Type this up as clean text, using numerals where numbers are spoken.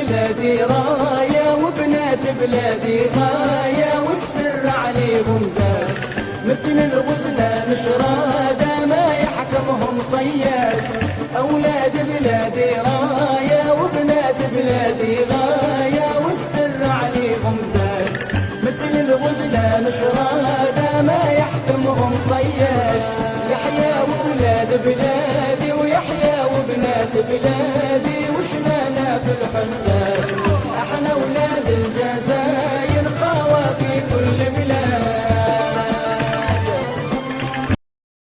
بلادي راية وبنات بلادي غاية والسر عليهم زاد، مثل الغزلان شرادة ما يحكمهم صياد. أولاد بلادي راية وبنات بلادي غاية والسر عليهم زاد، مثل الغزلان شرادة ما يحكمهم صياد. يحيى وولاد بلادي ويحيى وبنات بلادي وشمالنا في الحساد، احنا ولاد الجنة